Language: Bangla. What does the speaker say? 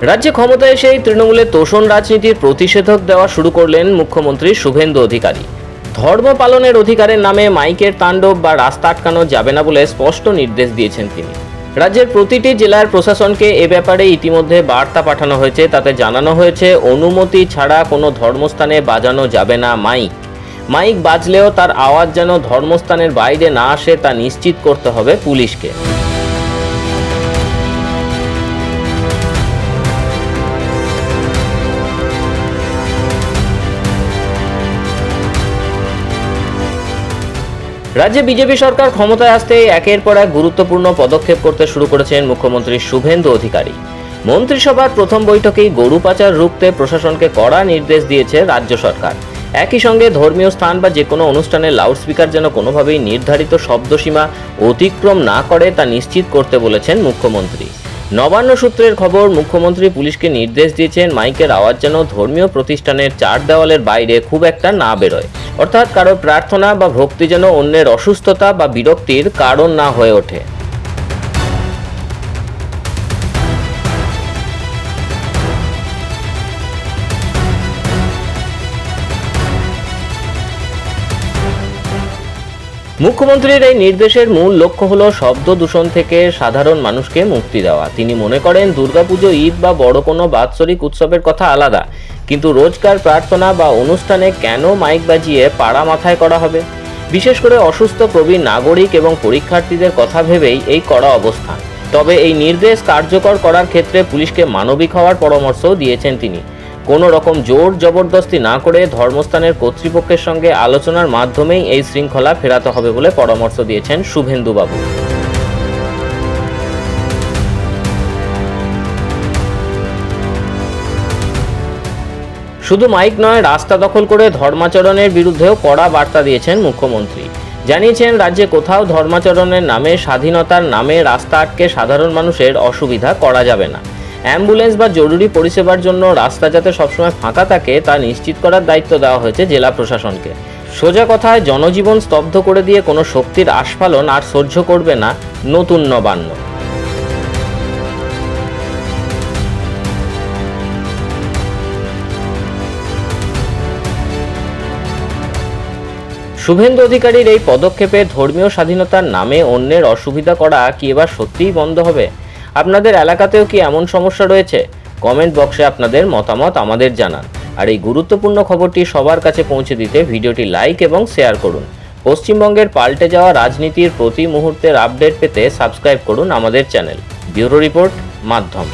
রাজ্যে ক্ষমতায় এসেই তৃণমূলের তোষণ রাজনীতির প্রতিষেধক দেওয়া শুরু করলেন মুখ্যমন্ত্রী শুভেন্দু অধিকারী। ধর্ম পালনের অধিকারের নামে মাইকের তাণ্ডব বা রাস্তা আটকানো যাবে না বলে স্পষ্ট নির্দেশ দিয়েছেন তিনি। রাজ্যের প্রতিটি জেলার প্রশাসনকে এ ব্যাপারে ইতিমধ্যে বার্তা পাঠানো হয়েছে। তাতে জানানো হয়েছে, অনুমতি ছাড়া কোনো ধর্মস্থানে বাজানো যাবে না মাইক বাজলেও তার আওয়াজ যেন ধর্মস্থানের বাইরে না আসে তা নিশ্চিত করতে হবে পুলিশকে। রাজ্যে বিজেপি সরকার ক্ষমতায় আসতে একের পর এক গুরুত্বপূর্ণ পদক্ষেপ করতে শুরু করেছেন মুখ্যমন্ত্রী শুভেন্দু অধিকারী। মন্ত্রিসভার প্রথম বৈঠকেই গরু পাচার রুখতে প্রশাসনকে কড়া নির্দেশ দিয়েছে রাজ্য সরকার। একই সঙ্গে ধর্মীয় স্থান বা যে কোনো অনুষ্ঠানের লাউডস্পিকার যেন কোনোভাবেই নির্ধারিত শব্দসীমা অতিক্রম না করে তা নিশ্চিত করতে বলেছেন মুখ্যমন্ত্রী। নবান্ন সূত্রের খবর, মুখ্যমন্ত্রী পুলিশকে নির্দেশ দিয়েছেন মাইকের আওয়াজ যেন ধর্মীয় প্রতিষ্ঠানের চার দেওয়ালের বাইরে খুব একটা না বেরোয়। অর্থাৎ কারো প্রার্থনা বা ভক্তি যেন অন্যের অসুস্থতা বা বিরক্তির কারণ না হয়ে ওঠে। মুখ্যমন্ত্রীর এই নির্দেশের মূল লক্ষ্য হলো শব্দ দূষণ থেকে সাধারণ মানুষকে মুক্তি দেওয়া। তিনি মনে করেন, দুর্গাপুজো, ঈদ বা বড় কোনো বাৎসরিক উৎসবের কথা আলাদা, কিন্তু রোজকার প্রার্থনা বা অনুষ্ঠানে কেন মাইক বাজিয়ে পাড়া মাথায় করা হবে? বিশেষ করে অসুস্থ প্রবীণ নাগরিক এবং পরীক্ষার্থীদের কথা ভেবেই এই কড়া অবস্থান। তবে এই নির্দেশ কার্যকর করার ক্ষেত্রে পুলিশকে মানবিক হওয়ার পরামর্শও দিয়েছেন তিনি। কোনো রকম জোর জবরদস্তি না করে ধর্মস্থানের কর্তৃপক্ষের সঙ্গে আলোচনার মাধ্যমেই এই শৃঙ্খলা ফেরাতে হবে বলে পরামর্শ দিয়েছেন শুভেন্দুবাবু। শুধু মাইক নয়, রাস্তা দখল করে ধর্মাচরণের বিরুদ্ধেও কড়া বার্তা দিয়েছেন মুখ্যমন্ত্রী। জানিয়েছেন, রাজ্যে কোথাও ধর্মাচরণের নামে, স্বাধীনতার নামে রাস্তা আটকে সাধারণ মানুষের অসুবিধা করা যাবে না। অ্যাম্বুলেন্স বা জরুরি পরিষেবার জন্য রাস্তা যাতে সবসময় ফাঁকা থাকে তা নিশ্চিত করার দায়িত্ব দেওয়া হয়েছে জেলা প্রশাসনকে। সোজা কথায়, জনজীবন স্তব্ধ করে দিয়ে কোনো শক্তির আস্ফালন আর সহ্য করবে না নতুন নবান্ন। শুভেন্দু অধিকারীর এই পদক্ষেপে ধর্মীয় স্বাধীনতার নামে অন্যের অসুবিধা করা কি এবার সত্যিই বন্ধ হবে? আপনাদের এলাকাতেও কি এমন সমস্যা রয়েছে? কমেন্ট বক্সে আপনাদের মতামত আমাদের জানান। আর এই গুরুত্বপূর্ণ খবরটি সবার কাছে পৌঁছে দিতে ভিডিওটি লাইক এবং শেয়ার করুন। পশ্চিমবঙ্গের পাল্টে যাওয়া রাজনীতির প্রতি মুহূর্তের আপডেট পেতে সাবস্ক্রাইব করুন আমাদের চ্যানেল। ব্যুরো রিপোর্ট, মাধ্যম।